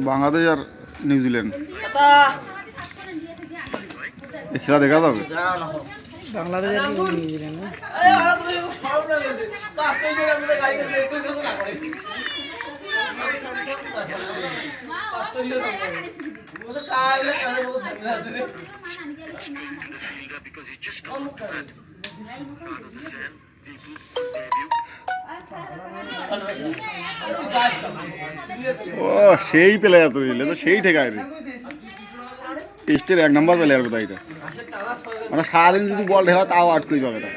বাংলাদেশ আর New Zealand খেলা দেখা যাবে। বাংলাদেশ আর নিউজিল্যান্ড ও সেই প্লেয়ার তো সেই ঠেকায় রে, টেস্টের 1 নম্বর প্লেয়ার কোথায় এটা, মানে সারাদিন যদি বল ঢেলা তাও আটকেই যাবে না।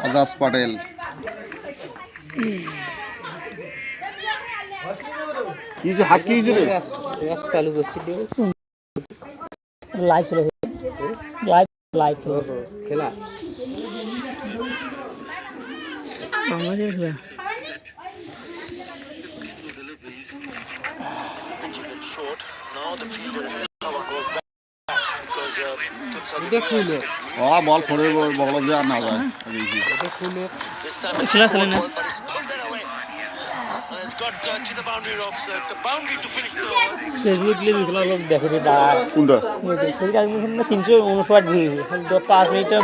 আজাজ পাটেল কি হাত কি রে চালু করছি লাইভ চলে লাইভ লাইভ খেলা বাংলাদেশ খেলা বল ফোরে বল যে আর না যায় খেলা চলে না দেখে কোনটা 359 ভিউ 5 মিনিটের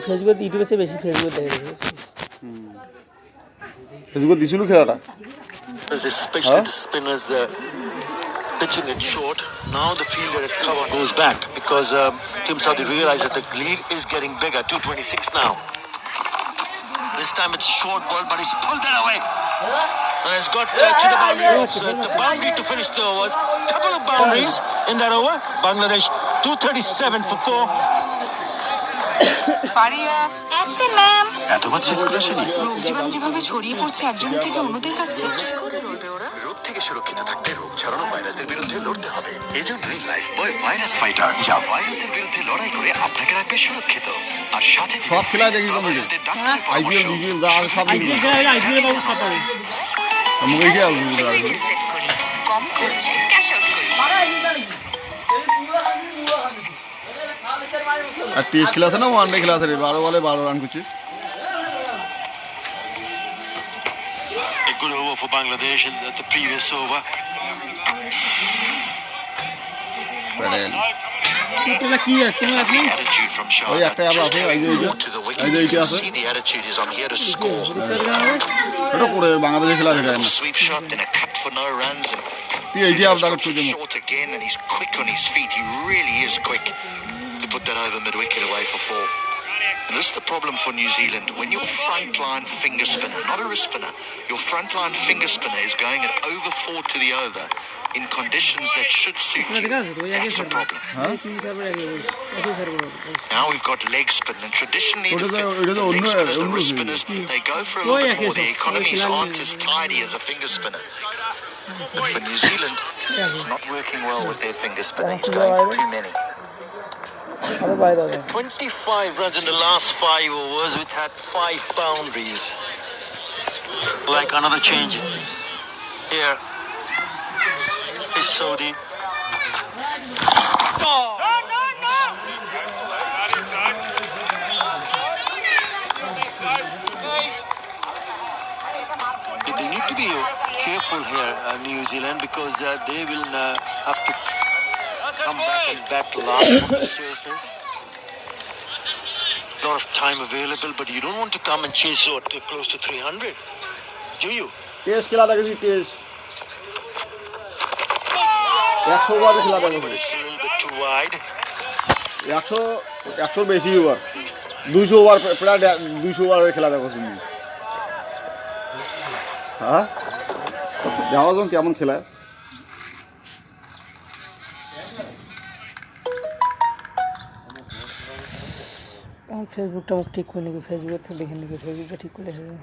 ফেসবুক ইউটিউবে চেয়ে বেশি ফেসবুক দেখে ফেসবুক দিছিল খেলাটা। Especially the spinners pitching it short. Now the fielder at cover goes back because Team Saudi realize that the lead is getting bigger. 226 now. This time it's short ball, but he's pulled that away. And it's got to the boundary ropes. The boundary to finish the overs. Couple of boundaries in that over. Bangladesh 237 for 4. এতবার chess করে আসেনি। রোগ জীবাণু যেভাবে ছড়িয়ে পড়ছে একজন থেকে অন্যদের কাছে, কি করে লড়বে ওরা? রোগ থেকে সুরক্ষিত থাকতে রোগ ছড়ানো ভাইরাসের বিরুদ্ধে লড়তে হবে। এজন্যই লাইফবয় ভাইরাস ফাইটার, যা ভাইরাসের বিরুদ্ধে লড়াই করে আপনাকে রাখবে সুরক্ষিত। আর সাথে সব খেলা দেখি কমেডি আইপিএল বিপিএল যা সব দেখি আইপিএল বাবু খাতাবে আমাকে কি আউট কম খরচে ক্যাশ আউট করি। আর টেস্ট খেলা আছে না ওয়ানডে খেলা আছে রে, 12 বলে 12 রান করছে। A good over for Bangladesh in the previous over. Paddle এটা কি আছে তুমি আপনি Attitude from Shah. ওই একটা আবার আছে এই যে এইটা আছে, See the attitude is I'm here to score. এটা করে বাংলাদেশ খেলা দেখা না। Sweep shot then a cut for no runs. তুই এই যে আপনার Drops it short again and he's quick on his feet. He really is quick to put that over mid wicket away for 4. And this is the problem for New Zealand. When your frontline finger spinner, not a wrist spinner, your frontline finger spinner is going at over 4 to the over in conditions that should suit you, that's a problem. Now we've got leg spin, and traditionally the leg spinners, the wrist spinners, they go for a little bit more. The economies aren't as tidy as a finger spinner. For New Zealand, it's not working well with their finger spinner. He's going for too many. 25 runs in the last 5 overs. We've had 5 boundaries. Like another change here is Saudi. They need to be careful here, New Zealand, because they will have to come back and bat last on the surface. lot of time available, but you don't want to come and chase close to 300, do you? Test খেলা দেখেছি test 100 ওভারের খেলা But দেখেছি it's a little bit too wide. 100 বেশি over 200 over প্রায় 200 ওভারের খেলা দেখেছি হ্যাঁ দেখা যান কেমন খেলায় ফেসবুকটা মুখ ঠিক করে নাকি ফেসবুক থেকে দেখে নাকি ফেসবুকটা ঠিক করে হবে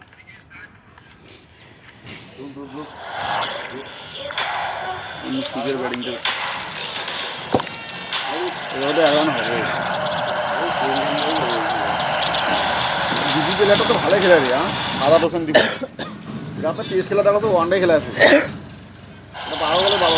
স্পিকের ব্যাটিংটা এবারে এখন হবে দিদি প্লেয়ারটা তো ভালো খেলে রে হ্যাঁ আধা দোষণ দিব এটা তো টেস্ট খেলা দেখো তো ওয়ান ডে খেলা আছে এটা ভালো গেলে ভালো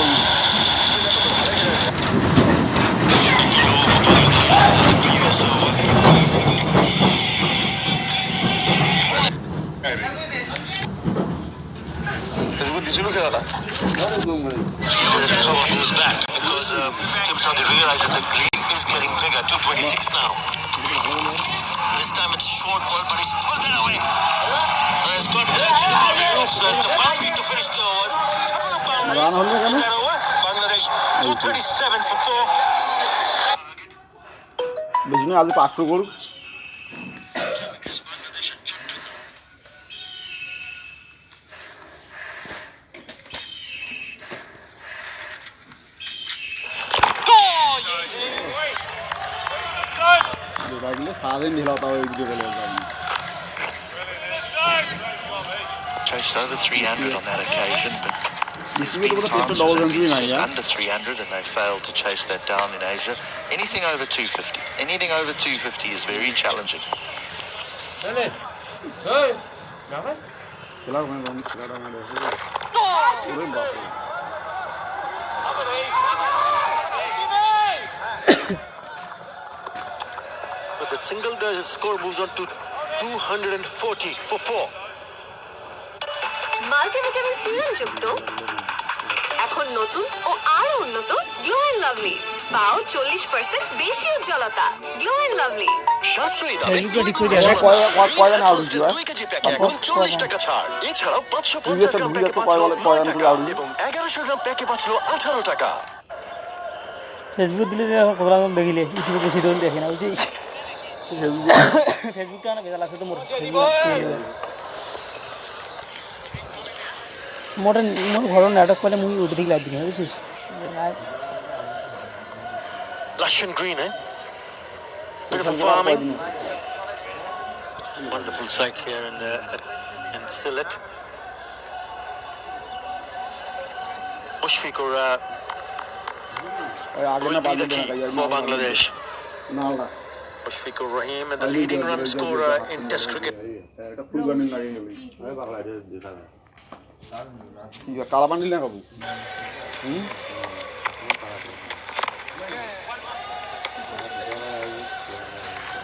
খেলাটা goes back because Team Saudi realized that the lead is getting bigger. 226 now. This time it's short ball, but he's pulled it away. It's got so it's a boundary to finish the overs. Bangladesh 237 for 4. বুঝলি আজ 500 করুক সারাদিন ঢেলাও ওই video গেলে Chased over 300 on that occasion, but there's been times under 300 and they failed to chase that down in Asia. Anything over 250 is very challenging. But that single, the score moves on to 240 for 4. Multivitamin serum যুক্ত এখন নতুন ও আরো উন্নত glow and lovely পাও 40% বেশি উজ্জ্বলতা glow and lovely সাশ্রয়ী দামে দুই কেজি প্যাকে এখন 40 টাকা ছাড় এছাড়াও 550 গ্রাম প্যাকে পাচ্ছো 9 টাকা এবং 1100 গ্রাম প্যাকে পাচ্ছো 18 টাকা ফেসবুক দিলে খবর দেখিলে ইউটিউবে বেশি ধরুন দেখে না বুঝছিস ফেসবুকটা না বেজাল আছে তো মোর মোটর ঘর নাটক করলে মুভি উঠে দিকে লাগ দিন বুঝছিস lush and green, eh? Bit of a farming. Wonderful sights here in Sylhet. Mushfiq or for Bangladesh. Mushfiq Rahim and the leading run scorer in Test cricket.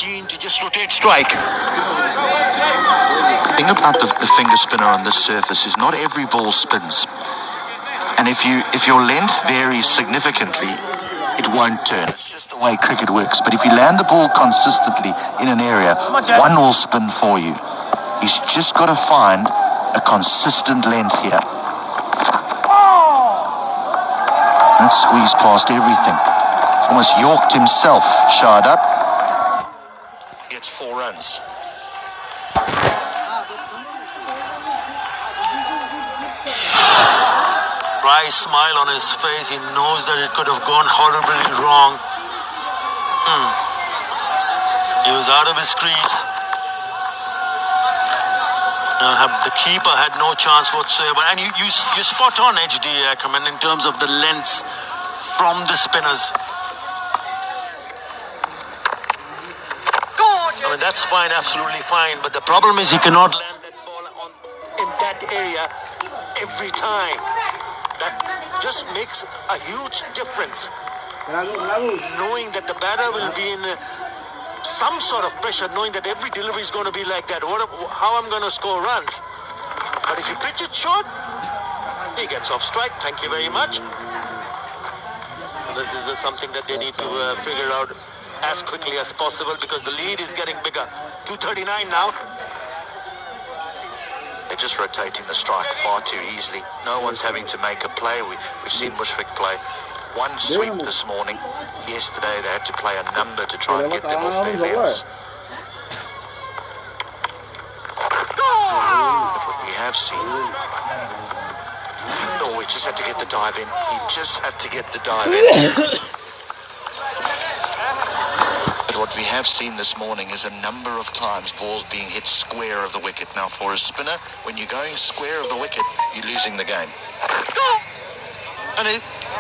Keen to just rotate strike. The thing about the finger spinner on this surface is not every ball spins. And if your length varies significantly, it won't turn. It's just the way cricket works. But if you land the ball consistently in an area, one will spin for you. He's just got to find a consistent length here. That squeezed past everything. Almost yorked himself, Shardut. Gets 4 runs. Wry smile on his face. He knows that it could have gone horribly wrong. He was out of his crease. The keeper had no chance whatsoever. And you spot on HD Ackerman in terms of the lengths from the spinners. I mean, that's fine, absolutely fine. But the problem is he cannot land that ball in that area every time. That just makes a huge difference. Knowing that the batter will be in some sort of pressure, knowing that every delivery is going to be like that. How I'm going to score runs? But if you pitch it short, he gets off strike. Thank you very much. This is something that they need to figure out as quickly as possible because the lead is getting bigger. 239 now. They're just rotating the strike far too easily. No one's having to make a play. We've seen Mushfiq play one sweep this morning. Yesterday they had to play a number to try and get them off their lens. But what we have seen... Oh, he just had to get the dive in. He just had to get the dive in. But what we have seen this morning is a number of times balls being hit square of the wicket. Now, for a spinner, when you're going square of the wicket, you're losing the game. And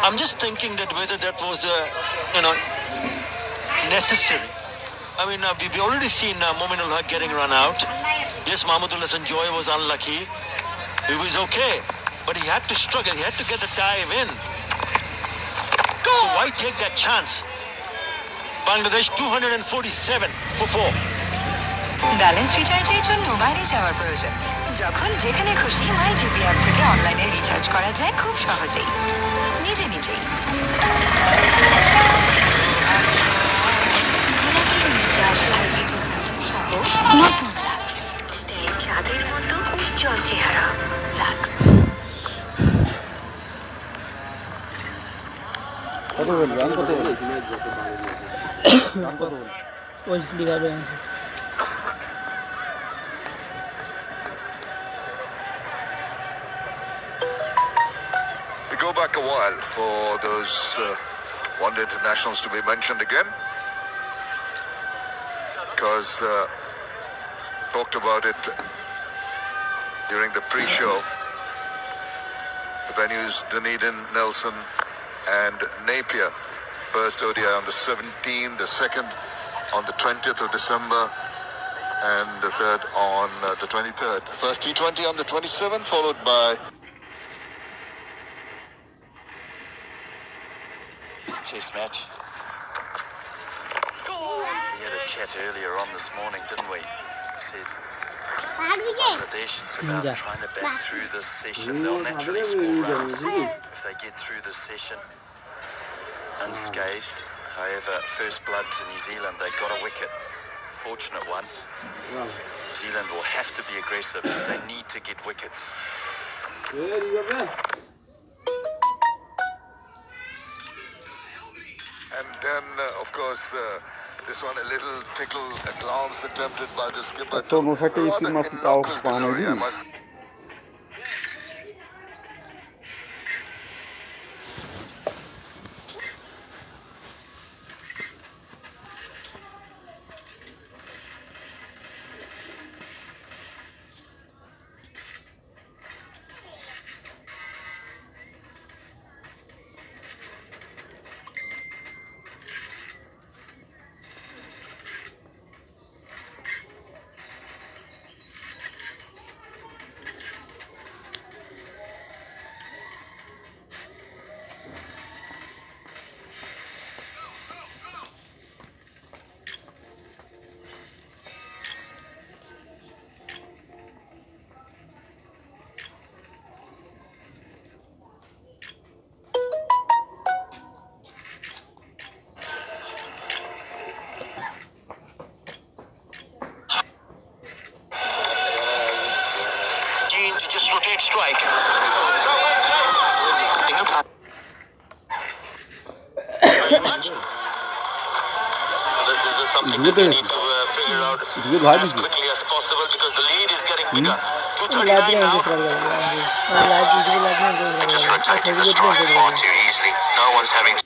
I'm just thinking that whether that was, necessary. I mean, we've already seen Mominul Haq getting run out. Yes, Mahmudul Hasan Joy was unlucky. He was okay, but he had to struggle. He had to get the dive in. So why take that chance? Bangladesh 247 for 4. Balance রিচার্জের জন্য বাইরে যাওয়ার প্রয়োজন যখন যেখানে খুশি মাই GP app থেকে অনলাইনে রিচার্জ করা যায় খুব সহজেই নিজে নিজেই নতুন লাক্স চাঁদের মতো উজ্জ্বল চেহারা লাক্স কত বলবো আমি কত বলবো We go back a while for those one-day internationals to be mentioned again, because talked about it during the pre-show. The venues Dunedin, Nelson and Napier. First ODI on the 17th, the second on the 20th of December, and the third on the 23rd. First T20 on the 27th, followed by His test match. We had a chat earlier on this morning, didn't we? I said Bangladesh, it's about trying to bat through this session. They'll naturally score runs if they get through this session unscathed. However, first blood to New Zealand, they got a wicket. Fortunate one. New Zealand will have to be aggressive. They need to get wickets. And then, of course, this one a little tickle, a glance attempted by the skipper. So, no fact is you must out delivery, I must. Just rotate strike. Very much. This is something that we need to figure out as quickly as possible because the lead is getting bigger. 239 now. Just rotating the strike far too easily. No one's having.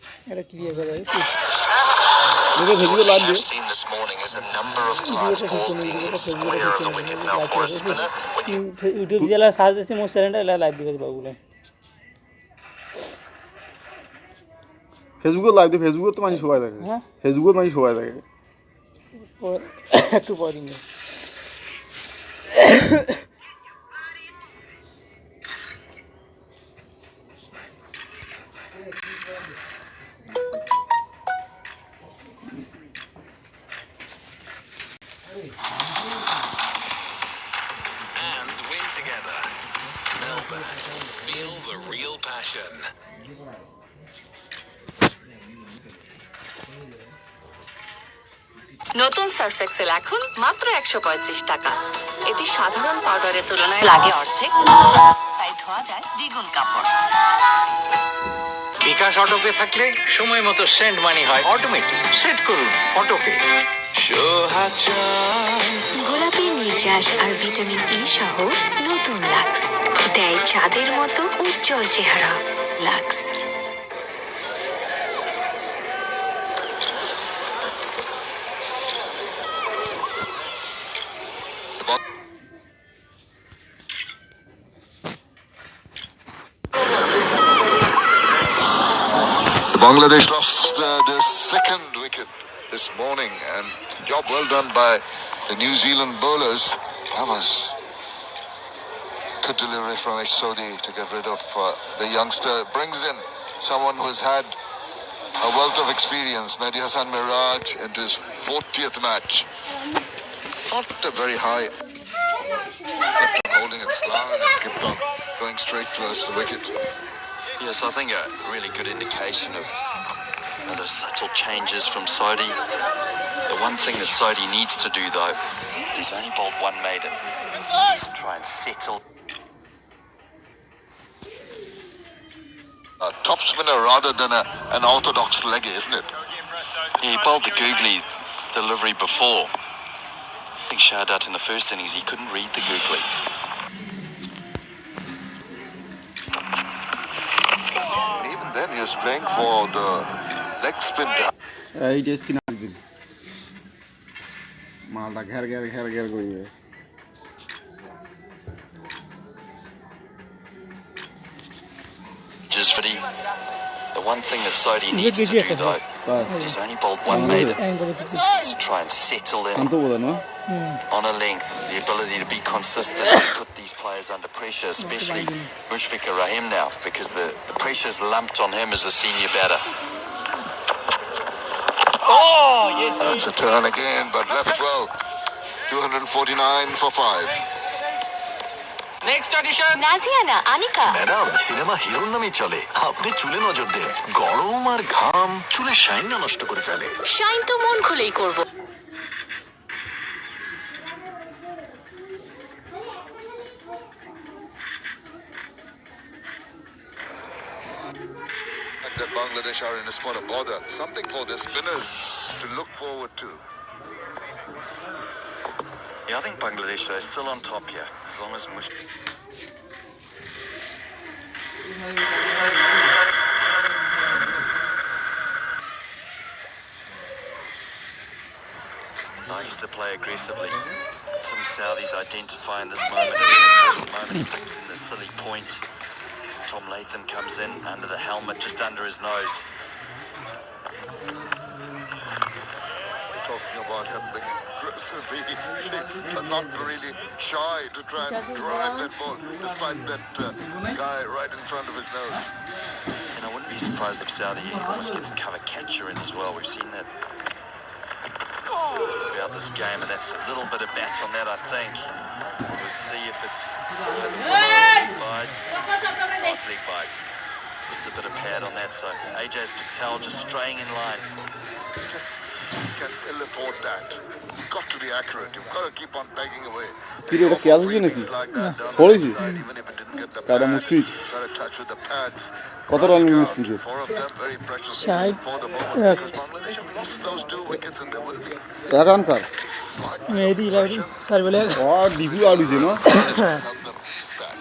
What I've seen this morning is a number of times balls being hit square of the wicket. Now for a spinner, when you YouTube জেলা search দিছি মোর চ্যানেলটা এলা live দিবে বাবুলে ফেসবুকে live দে ফেসবুকে তো মানুষ সবাই দেখে হ্যাঁ ফেসবুকে মানুষ সবাই দেখে একটু পর দিন and win together. Melbourne, feel the real passion. নতুন সার্ফ এক্সেল এখন মাত্র 135 টাকা। এটি সাধারণ পাউডারের তুলনায় লাগে অর্ধেক, তাই ধোয়া যায় দ্বিগুণ কাপড়। বিকাশ অটোপে থাকলে সময় মতো সেন্ড মানি হয় অটোমেটিক। সেট করুন অটোপে। গোলাপি নির্যাস আর ভিটামিন ই সহ নতুন লাক্স দেয় চাঁদের মতো উজ্জ্বল চেহারা। Lux. Bangladesh lost their second wicket this morning, and job well done by the New Zealand bowlers. That was good delivery from Sodi to get rid of the youngster. Brings in someone who has had a wealth of experience. Mehdi Hassan Miraj into his 40th match. Not a very high. Kept on holding its line and kept on going straight towards the wicket. Yes, I think a really good indication of the subtle changes from Sodi. The one thing that Sodi needs to do, though, is he's only bowled one maiden. He's try and settle. A top spinner rather than an orthodox leggy, isn't it? He bowled the googly delivery before. I think Shahadat in the first innings, he couldn't read the googly. And even then, he was playing for the leg spin. এই যে skin দিন মালটা ঘের ঘের ঘের ঘের করবে। Just for the one thing that Sodi needs to do, though, is he's only bowled one maiden. Is try and settle in শান্ত বোধ না on a length, the ability to be consistent and put these players under pressure, especially Mushfiqur Rahim now, because the pressure's lumped on him as a senior batter. Oh, yes. That's a turn again, but left well. 249 for 5. Next audition. Naziana, Anika. Madam, cinema হিরোর নামে চলে। আপনি চুলে নজর দেন। গরম আর ঘাম চুলের shine নষ্ট করে ফেলে। শাইন তো মন খুলেই করব। That Bangladesh are in a spot of bother. Something for the spinners to look forward to. Yeah, I think Bangladesh is still on top here, as long as Nice to play aggressively. Tim Southey's identifying this moment. At a certain moment, he brings in the silly point. Tom Latham comes in under the helmet, just under his nose. Talking about him being aggressive, he seems not really shy to try and drive that ball, despite that guy right in front of his nose. And I wouldn't be surprised if Southey almost gets a cover catcher in as well. We've seen that throughout this game, and that's a little bit of bat on that, I think. We'll see if it's leg buys. Oh, it's leg buys. Just a bit of pad on that, so Ajaz Patel just straying in line. Just can ill afford that. You've got to be accurate. You've got to keep on pegging away. কি রে, এটা কি আছে নাকি Like that down the পড়েছি side, even if it didn't get the কাটা pad, Mushfiq got a touch with the pads. কত Runs run count. মুশফিকের 4 of them very precious Shahid, for the moment, because Bangladesh have lost those 2 wickets and they will be এক run কার মেহেদি লাউরি sir বলে ও ডিবু আলুছে না help them ease that.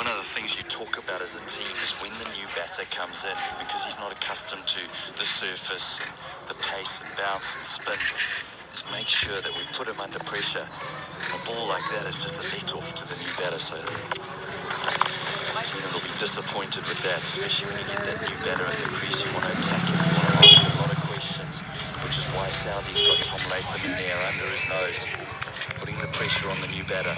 One of the things you talk about as a team is when the new batter comes in, because he's not accustomed to the surface and the pace and bounce and spin, is make sure that we put him under pressure. A ball like that is just a let off to the new batter, so the team will be disappointed with that, especially when you get that new batter at the crease. You want to attack him, you want to ask him a lot of questions, which is why Southey's got Tom Latham in there under his nose, putting the pressure on the new batter.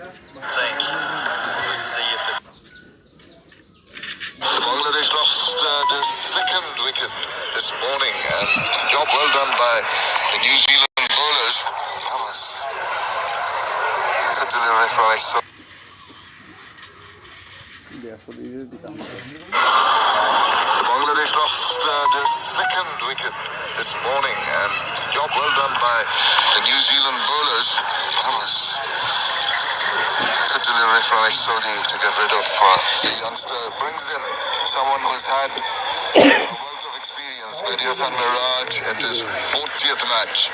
Thank you. We'll see if it... Bangladesh lost their second wicket this morning, and job well done by the New Zealand bowlers. That was good delivery from Exo. Bangladesh lost their second wicket this morning, and job well done by the New Zealand bowlers. That was good delivery from Exodi to get rid of the youngster. Brings in someone who's had a wealth of experience, Mediasan Miraj, in his 40th match.